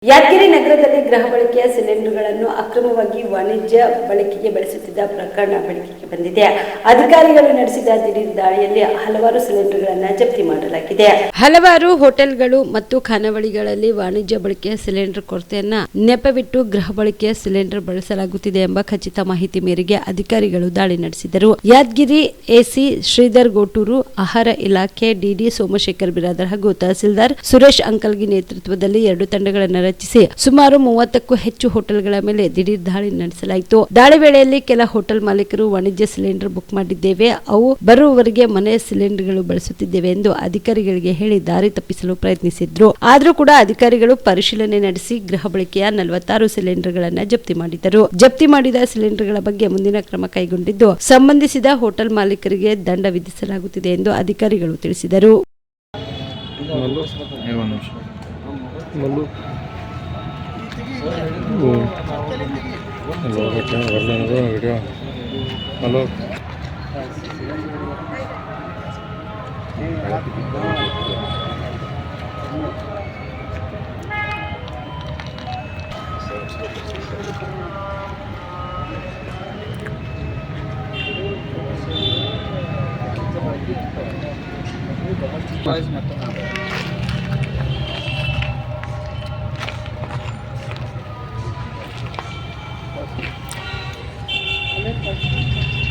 ಯಾದಗಿರಿ ನಗರದಲ್ಲಿ ಗೃಹ ಬಳಕೆಯ ಸಿಲಿಂಡರ್ಗಳನ್ನು ಅಕ್ರಮವಾಗಿ ವಾಣಿಜ್ಯ ಬಳಕೆಗೆ ಬಳಸುತ್ತಿದ್ದ ಪ್ರಕರಣ ಬೆಳಕಿಗೆ ಬಂದಿದೆ. ಅಧಿಕಾರಿಗಳು ನಡೆಸಿದ ದಿಢೀರ್ ದಾಳಿಯಲ್ಲಿ ಹಲವಾರು ಸಿಲಿಂಡರ್ಗಳನ್ನು ಜಪ್ತಿ ಮಾಡಲಾಗಿದೆ. ಹಲವಾರು ಹೋಟೆಲ್ಗಳು ಮತ್ತು ಖಾನಾವಳಿಗಳಲ್ಲಿ ವಾಣಿಜ್ಯ ಬಳಕೆಯ ಸಿಲಿಂಡರ್ ಕೊರತೆಯನ್ನ ನೆಪವಿಟ್ಟು ಗೃಹ ಬಳಕೆಯ ಸಿಲಿಂಡರ್ ಬಳಸಲಾಗುತ್ತಿದೆ ಎಂಬ ಖಚಿತ ಮಾಹಿತಿ ಮೇರೆಗೆ ಅಧಿಕಾರಿಗಳು ದಾಳಿ ನಡೆಸಿದರು. ಯಾದಗಿರಿ ಎಸಿ ಶ್ರೀಧರ್ ಗೋಟೂರು, ಆಹಾರ ಇಲಾಖೆ ಡಿಡಿ ಸೋಮಶೇಖರ್ ಬಿರಾದರ್ ಹಾಗೂ ತಹಸೀಲ್ದಾರ್ ಸುರೇಶ್ ಅಂಕಲ್ಗಿ ನೇತೃತ್ವದಲ್ಲಿ 2 ತಂಡಗಳನ್ನು ರಚಿಸಿ ಸುಮಾರು 30ಕ್ಕೂ ಹೆಚ್ಚು ಹೋಟೆಲ್ಗಳ ಮೇಲೆ ದಿಢೀರ್ ದಾಳಿ ನಡೆಸಲಾಯಿತು. ದಾಳಿ ವೇಳೆಯಲ್ಲಿ ಕೆಲ ಹೋಟೆಲ್ ಮಾಲೀಕರು ವಾಣಿಜ್ಯ ಸಿಲಿಂಡರ್ ಬುಕ್ ಮಾಡಿದ್ದೇವೆ, ಅವು ಬರುವವರೆಗೆ ಮನೆಯ ಸಿಲಿಂಡರ್ಗಳು ಬಳಸುತ್ತಿದ್ದೇವೆ ಎಂದು ಅಧಿಕಾರಿಗಳಿಗೆ ಹೇಳಿ ದಾರಿ ತಪ್ಪಿಸಲು ಪ್ರಯತ್ನಿಸಿದ್ರು. ಆದರೂ ಕೂಡ ಅಧಿಕಾರಿಗಳು ಪರಿಶೀಲನೆ ನಡೆಸಿ ಗೃಹ ಬಳಕೆಯ 46 ಸಿಲಿಂಡರ್ಗಳನ್ನು ಜಪ್ತಿ ಮಾಡಿದರು. ಜಪ್ತಿ ಮಾಡಿದ ಸಿಲಿಂಡರ್ಗಳ ಬಗ್ಗೆ ಮುಂದಿನ ಕ್ರಮ ಕೈಗೊಂಡಿದ್ದು ಸಂಬಂಧಿಸಿದ ಹೋಟೆಲ್ ಮಾಲೀಕರಿಗೆ ದಂಡ ವಿಧಿಸಲಾಗುತ್ತಿದೆ ಎಂದು ಅಧಿಕಾರಿಗಳು ತಿಳಿಸಿದರು.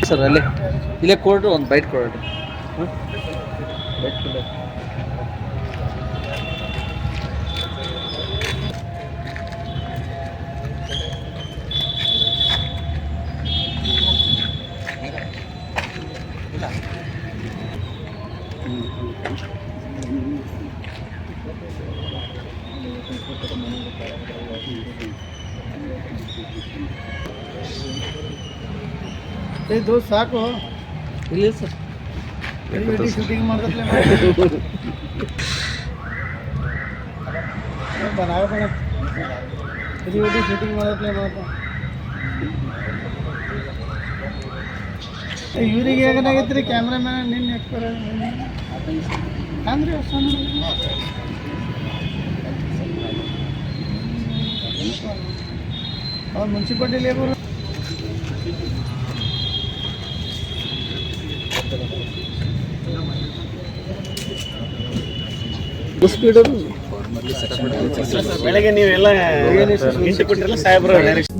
ಸರ್ ಇಲ್ಲೇ ಕೊಡ್ರಿ, ಒಂದು ಬೈಟ್ ಕೊಡ್ರಿ. दोस्त साको ಇಲ್ಲ ಸರ್, शूटिंग ಮಾಡ್ದತ್ಲೆ बनावे पण वीडियो शूटिंग ಮಾಡ್ದತ್ಲೆ ಮಾತಾ ಇವರಿಗೆ ಏನಾಗೈತ್ರಿ ಕ್ಯಾಮ್ರಾಮನ್ ನಿನ್ನ ಎಕ್ಸ್ಪರ್ ಅಂದ್ರೆ और म्यूनसिपालिटी लेबर ಬೆಳಗ್ಗೆ ನೀವೆಲ್ಲ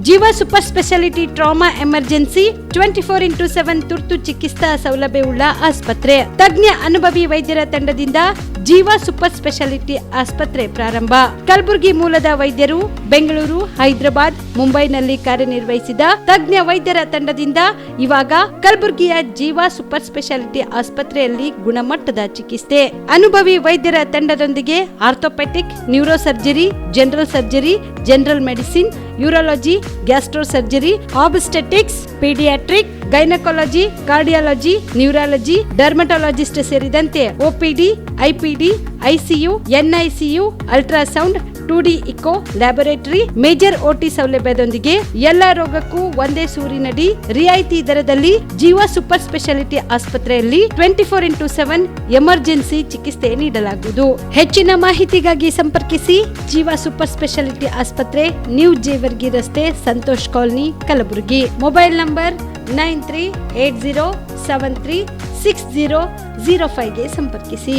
ಜೀವ super speciality trauma emergency 24x7 ತುರ್ತು ಚಿಕಿತ್ಸಾ ಸೌಲಭ್ಯವುಳ್ಳ ಆಸ್ಪತ್ರೆ. ತಜ್ಞ ಅನುಭವಿ ವೈದ್ಯರ ತಂಡದಿಂದ ಜೀವ ಸೂಪರ್ ಸ್ಪೆಷಾಲಿಟಿ ಆಸ್ಪತ್ರೆ ಪ್ರಾರಂಭ. ಕಲಬುರಗಿ ಮೂಲದ ವೈದ್ಯರು ಬೆಂಗಳೂರು, ಹೈದರಾಬಾದ್, ಮುಂಬೈನಲ್ಲಿ ಕಾರ್ಯನಿರ್ವಹಿಸಿದ ತಜ್ಞ ವೈದ್ಯರ ತಂಡದಿಂದ ಇವಾಗ ಕಲಬುರಗಿಯ ಜೀವ ಸೂಪರ್ ಸ್ಪೆಷಾಲಿಟಿ ಆಸ್ಪತ್ರೆಯಲ್ಲಿ ಗುಣಮಟ್ಟದ ಚಿಕಿತ್ಸೆ. ಅನುಭವಿ ವೈದ್ಯರ ತಂಡದೊಂದಿಗೆ orthopaedic, neuro surgery, general surgery, general medicine, urology, gastro surgery, obstetrics, paediatric, gynaecology, cardiology, neurology, dermatologist ಸೇರಿದಂತೆ OPD, IPD, ICU, NICU, ultrasound, 2D echo, laboratory, major OT ಸೌಲಭ್ಯದೊಂದಿಗೆ ಎಲ್ಲ ರೋಗಕ್ಕೂ ಒಂದೇ ಸೂರಿನಡಿ ರಿಯಾಯಿತಿ ದರದಲ್ಲಿ ಜೀವ ಸೂಪರ್ ಸ್ಪೆಷಾಲಿಟಿ ಆಸ್ಪತ್ರೆಯಲ್ಲಿ 24x7 ಎಮರ್ಜೆನ್ಸಿ ಚಿಕಿತ್ಸೆ ನೀಡಲಾಗುವುದು. ಹೆಚ್ಚಿನ ಮಾಹಿತಿಗಾಗಿ ಸಂಪರ್ಕಿಸಿ ಜೀವ ಸೂಪರ್ ಸ್ಪೆಷಾಲಿಟಿ ಆಸ್ಪತ್ರೆ, ನ್ಯೂ ಜೇವರ್ಗಿ ರಸ್ತೆ, Santosh colony, Kalaburagi. Mobile number 9380736005 ಗೆ ಸಂಪರ್ಕಿಸಿ.